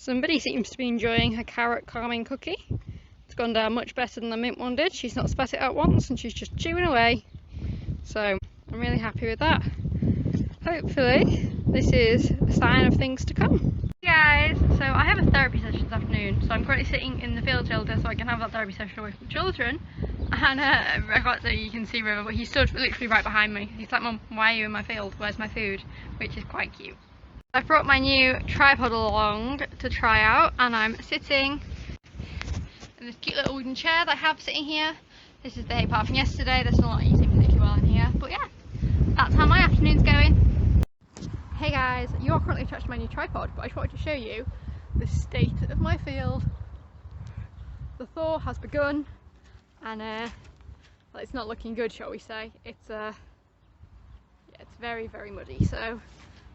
Somebody seems to be enjoying her carrot calming cookie. It's gone down much better than the mint one did. She's not spat it out once and she's just chewing away. So I'm really happy with that. Hopefully this is a sign of things to come. Hey guys, so I have a therapy session this afternoon, so I'm currently sitting in the field shelter so I can have that therapy session away from the children. And I can't say you can see River, but he stood literally right behind me. He's like, "Mum, why are you in my field? Where's my food?" Which is quite cute. I've brought my new tripod along to try out, and I'm sitting in this cute little wooden chair that I have sitting here. This is the hay part from yesterday. There's not eating particularly well in here, but yeah, that's how my afternoon's going. Hey guys, you are currently attached to my new tripod, but I just wanted to show you the state of my field. The thaw has begun, and well, it's not looking good, shall we say. It's very, very muddy. So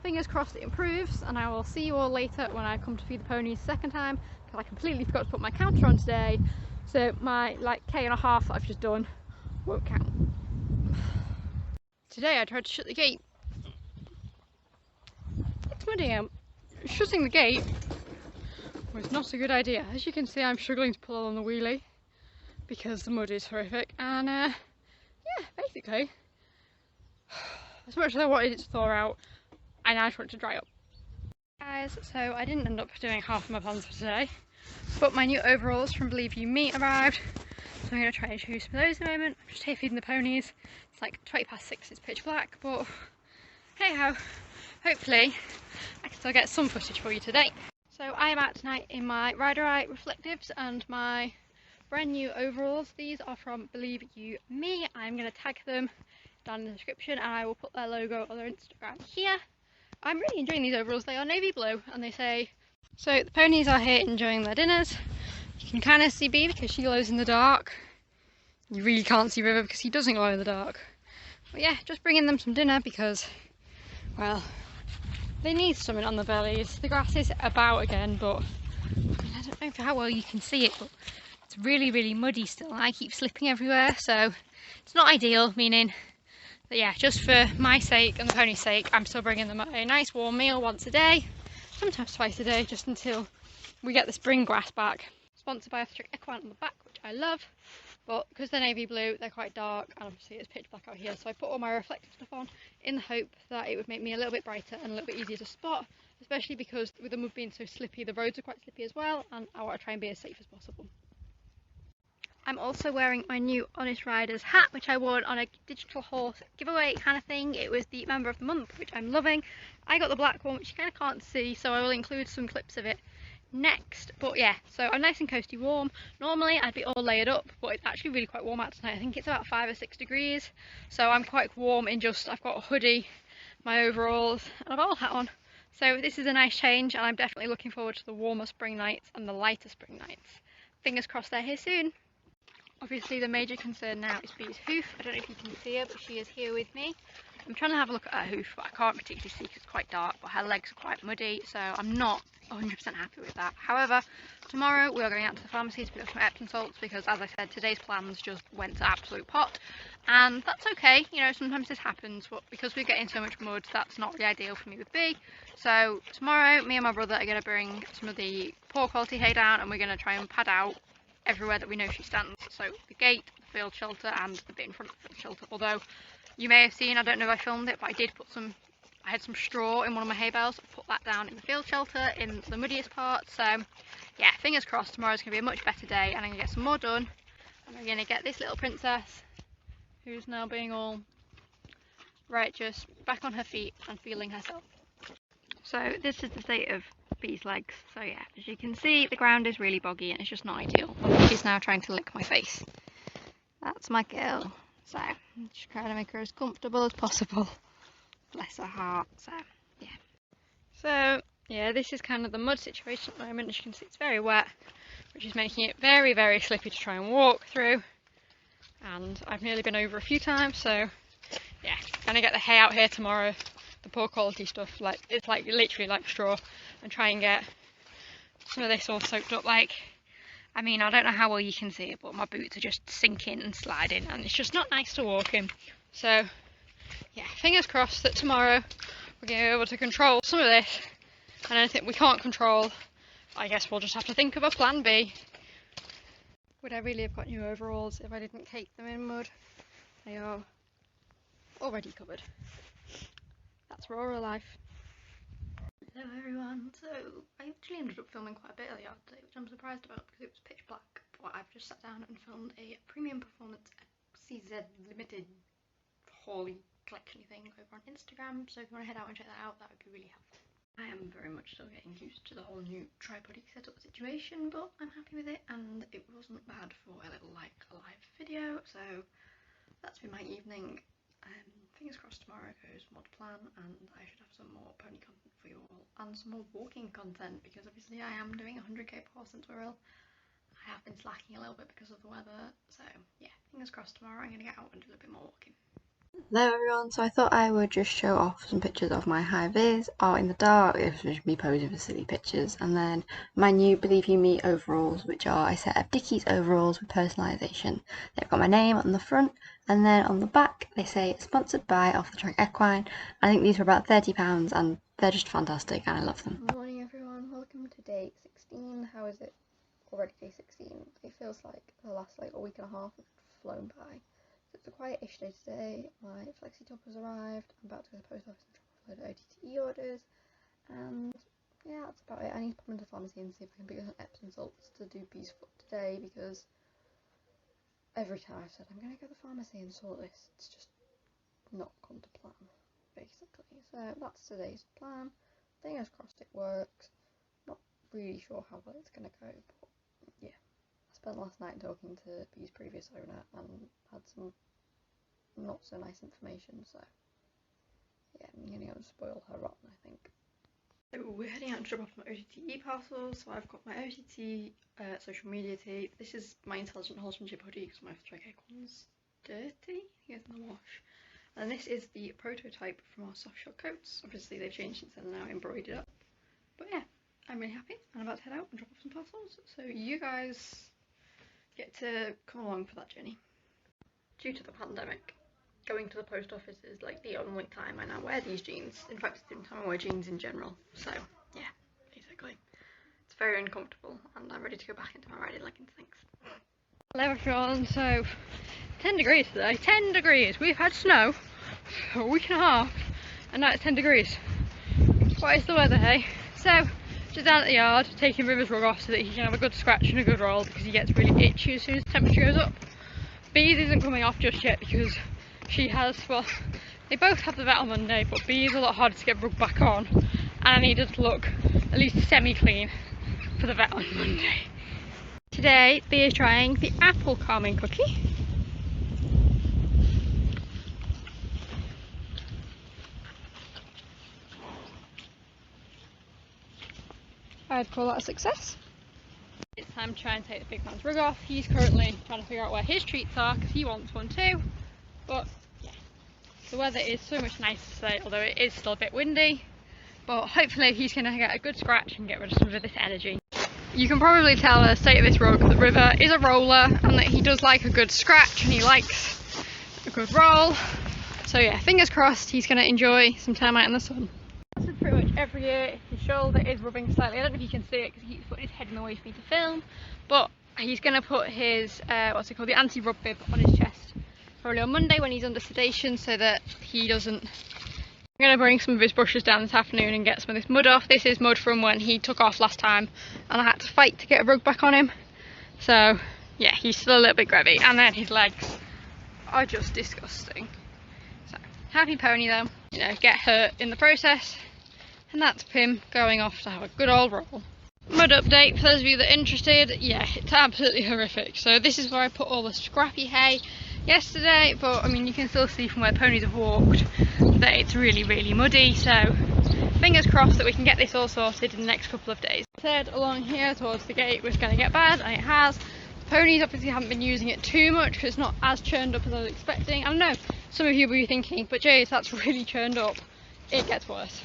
fingers crossed it improves, and I will see you all later when I come to feed the ponies a second time, because I completely forgot to put my counter on today, so my K and a half that I've just done won't count. Today I tried to shut the gate. It's muddy out. Shutting the gate was not a good idea. As you can see, I'm struggling to pull on the wheelie because the mud is horrific, and yeah, basically, as much as I wanted it to thaw out, I now just want it to dry up. Guys, so I didn't end up doing half of my plans for today, but my new overalls from Believe You Me arrived, so I'm going to try and show you some of those in a moment. I'm just here feeding the ponies. It's like 6:20, it's pitch black, but hey ho, hopefully I can still get some footage for you today. So I am out tonight in my Rider Eye Reflectives and my brand new overalls. These are from Believe You Me. I'm going to tag them down in the description, and I will put their logo on their Instagram here. I'm really enjoying these overalls. They are navy blue, and they say, so the ponies are here enjoying their dinners. You can kind of see Bee because she glows in the dark. You really can't see River because he doesn't glow in the dark. But yeah, just bringing them some dinner because, well, they need something on their bellies. The grass is about again, but I don't know how well you can see it, but it's really, really muddy still. I keep slipping everywhere, so it's not ideal, meaning that yeah, just for my sake and the pony's sake, I'm still bringing them a nice warm meal once a day, sometimes twice a day, just until we get the spring grass back. Sponsored by Electric Equine on the back, which I love, but because they're navy blue, they're quite dark, and obviously it's pitch black out here, so I put all my reflective stuff on in the hope that it would make me a little bit brighter and a little bit easier to spot, especially because with the mud being so slippy, the roads are quite slippy as well, and I want to try and be as safe as possible. I'm also wearing my new Honest Riders hat, which I won on a digital horse giveaway kind of thing. It was the member of the month, which I'm loving. I got the black one, which you kind of can't see, so I will include some clips of it next. But yeah, so I'm nice and coasty warm. Normally I'd be all layered up, but it's actually really quite warm out tonight. I think it's about 5 or 6 degrees, so I'm quite warm in just, I've got a hoodie, my overalls, and a bowler hat on. So this is a nice change, and I'm definitely looking forward to the warmer spring nights and the lighter spring nights. Fingers crossed they're here soon. Obviously the major concern now is Bee's hoof. I don't know if you can see her, but she is here with me. I'm trying to have a look at her hoof, but I can't particularly see because it's quite dark, but her legs are quite muddy, so I'm not 100% happy with that. However, tomorrow we are going out to the pharmacy to pick up some Epsom salts because, as I said, today's plans just went to absolute pot, and that's okay. You know, sometimes this happens, but because we're getting so much mud, that's not really ideal for me with Bee. So tomorrow, me and my brother are going to bring some of the poor quality hay down, and we're going to try and pad out everywhere that we know she stands. So the gate, the field shelter, and the bit in front of the field shelter. Although you may have seen, I don't know if I filmed it, but I did put I had some straw in one of my hay bales. I put that down in the field shelter in the muddiest part. So yeah, fingers crossed tomorrow's going to be a much better day, and I'm going to get some more done. And we're going to get this little princess, who's now being all righteous, back on her feet and feeling herself. So this is the state of Bee's legs. So yeah, as you can see, the ground is really boggy and it's just not ideal. She's now trying to lick my face. That's my girl. So just trying to make her as comfortable as possible. Bless her heart. So yeah. So yeah, this is kind of the mud situation at the moment. As you can see, it's very wet, which is making it very, very slippy to try and walk through. And I've nearly been over a few times, so yeah, gonna get the hay out here tomorrow. The poor quality stuff, like it's like literally like straw, and try and get some of this all soaked up. Like, I mean, I don't know how well you can see it, but my boots are just sinking and sliding, and it's just not nice to walk in. So yeah, fingers crossed that tomorrow we're going to be able to control some of this, and anything we can't control, I guess we'll just have to think of a plan B. Would I really have got new overalls if I didn't cake them in mud? They are already covered. That's rural life. Hello everyone, so I actually ended up filming quite a bit of the yard today, which I'm surprised about because it was pitch black, but I've just sat down and filmed a premium performance CZ limited Hawley collection thing over on Instagram, so if you want to head out and check that out, that would be really helpful. I am very much still getting used to the whole new tripod setup situation, but I'm happy with it, and it wasn't bad for a little like a live video, so that's been my evening. Fingers crossed tomorrow goes more to plan, and I should have some more pony content for you all, and some more walking content, because obviously I am doing 100k per horse since Wirral. I have been slacking a little bit because of the weather, so yeah, fingers crossed tomorrow I'm going to get out and do a little bit more walking. Hello everyone, so I thought I would just show off some pictures of my high vis art in the dark. It was just me posing for silly pictures, and then my new Believe You Me overalls, which are a set of Dickies overalls with personalisation. They've got my name on the front, and then on the back they say sponsored by Off the Track Equine. I think these were about £30 and they're just fantastic and I love them. Good morning everyone, welcome to day 16. How is it? Already day 16. It feels like the last a week and a half have flown by. So it's a quiet-ish day today. My flexi top has arrived. I'm about to go to the post office and drop off a load of OTT orders. And yeah, that's about it. I need to pop into the pharmacy and see if I can pick up some Epsom salts to do Bee's foot today, because every time I've said I'm going to go to the pharmacy and sort this, it's just not come to plan, basically. So that's today's plan. Fingers crossed it works. Not really sure how well it's going to go, but yeah. I spent last night talking to Bee's previous owner and had some not so nice information, so yeah, I'm going to go and spoil her rotten, I think. So we're heading out to drop off my OTT parcels. So I've got my OTT social media tape. This is my Intelligent Horsemanship hoodie because my Strike one's dirty. It's in the wash. And this is the prototype from our soft shell coats. Obviously they've changed since then, now embroidered up. But yeah, I'm really happy. I'm about to head out and drop off some parcels. So you guys get to come along for that journey. Due to the pandemic, going to the post office is like the only time I now wear these jeans. In fact, it's the only time I wear jeans in general. So yeah, basically. It's very uncomfortable and I'm ready to go back into my riding leggings, thanks. Hello everyone, so 10 degrees today, 10 degrees. We've had snow for a week and a half and now it's 10 degrees. What is the weather, hey? So, just down at the yard, taking River's rug off so that he can have a good scratch and a good roll because he gets really itchy as soon as the temperature goes up. Bees isn't coming off just yet because she has, well, they both have the vet on Monday, but Bees a lot harder to get rug back on, and I needed to look at least semi-clean for the vet on Monday. Today, Bee is trying the apple calming cookie. I'd call that a success. It's time to try and take the big man's rug off. He's currently trying to figure out where his treats are because he wants one too. But yeah, the weather is so much nicer today, although it is still a bit windy. But hopefully he's going to get a good scratch and get rid of some of this energy. You can probably tell the state of this rug that River is a roller and that he does like a good scratch and he likes a good roll. So yeah, fingers crossed he's going to enjoy some time out in the sun. This is pretty much every year. His shoulder is rubbing slightly. I don't know if you can see it because he keeps putting his head in the way for me to film. But he's going to put his, what's it called, the anti-rub bib on his chest. Probably on Monday when he's under sedation so that he doesn't... I'm going to bring some of his brushes down this afternoon and get some of this mud off. This is mud from when he took off last time and I had to fight to get a rug back on him. So yeah, he's still a little bit grubby, and then his legs are just disgusting. So happy pony though, you know, get hurt in the process. And that's Pim going off to have a good old roll. Mud update for those of you that are interested. Yeah, it's absolutely horrific. So this is where I put all the scrappy hay yesterday, but I mean you can still see from where ponies have walked that it's really, really muddy. So fingers crossed that we can get this all sorted in the next couple of days. I said along here towards the gate was going to get bad, and it has. The ponies obviously haven't been using it too much because it's not as churned up as I was expecting. I know some of you will be thinking, but Jace, that's really churned up. It gets worse.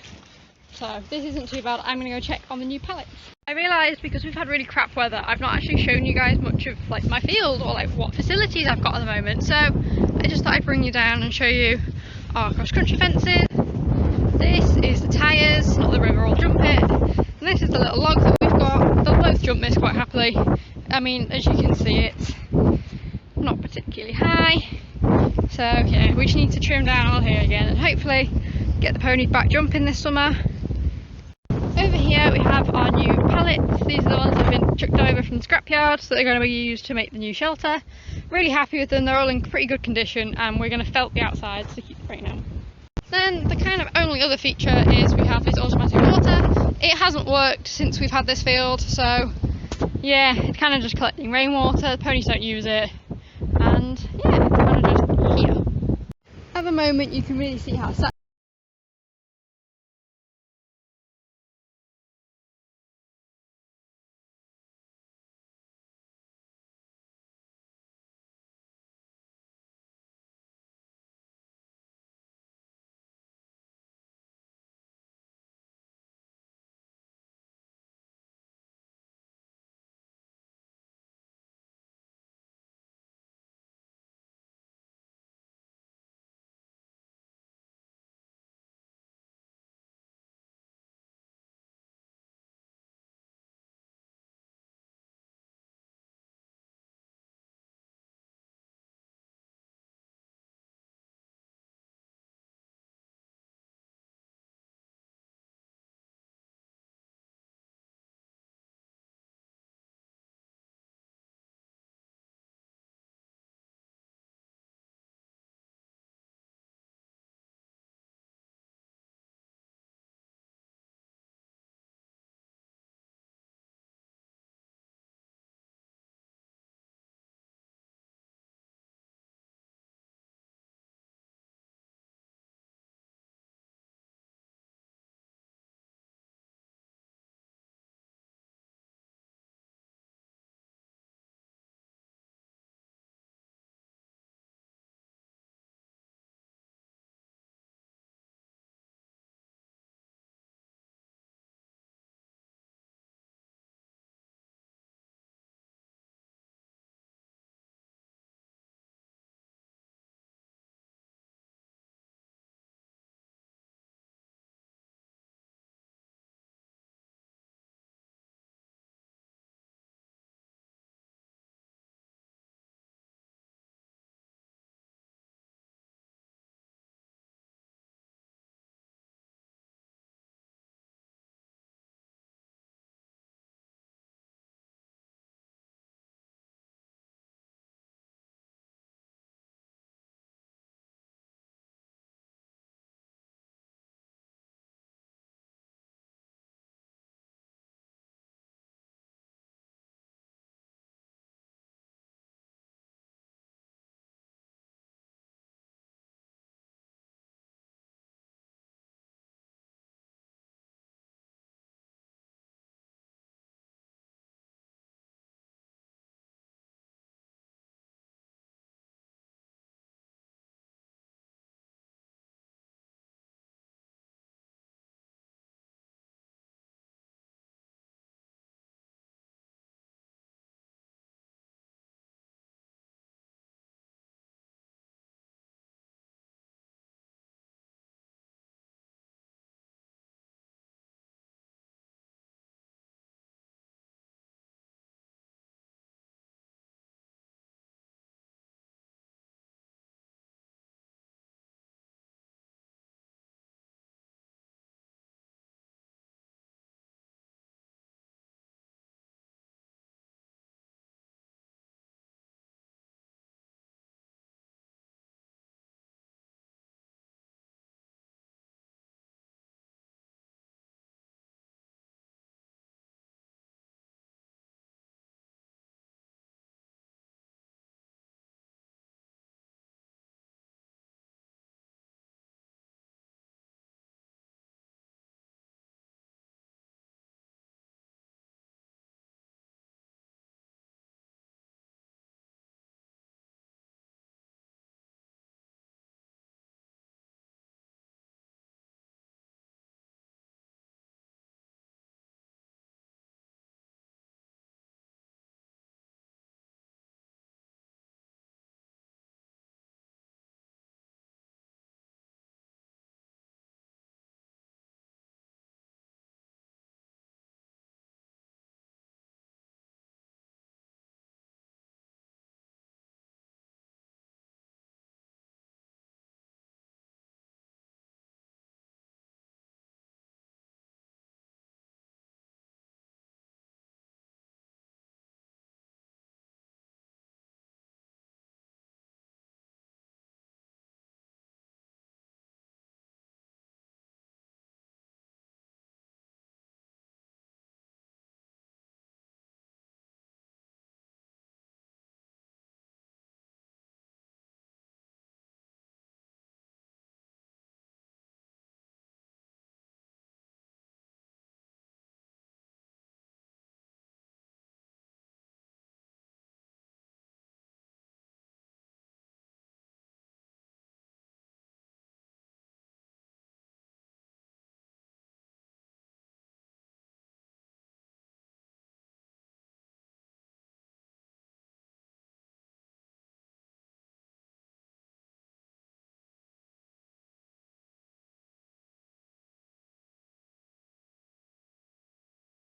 So this isn't too bad. I'm going to go check on the new pallets. I realised because we've had really crap weather, I've not actually shown you guys much of like my field or like what facilities I've got at the moment. So I just thought I'd bring you down and show you our cross-country fences. This is the tyres, not the river or jump it. And this is the little log that we've got. they'll both jump this quite happily. I mean, as you can see, it's not particularly high, so yeah, we just need to trim down all here again and hopefully get the ponies back jumping this summer. Over here we have our new pallets. These are the ones that have been chucked over from the scrapyard, so they're going to be used to make the new shelter. Really happy with them, they're all in pretty good condition, and we're going to felt the outsides to keep the rain out. Then the kind of only other feature is we have this automatic water. It hasn't worked since we've had this field, so yeah, it's kind of just collecting rainwater. The ponies don't use it, and yeah, it's kind of just here. At the moment you can really see how saturated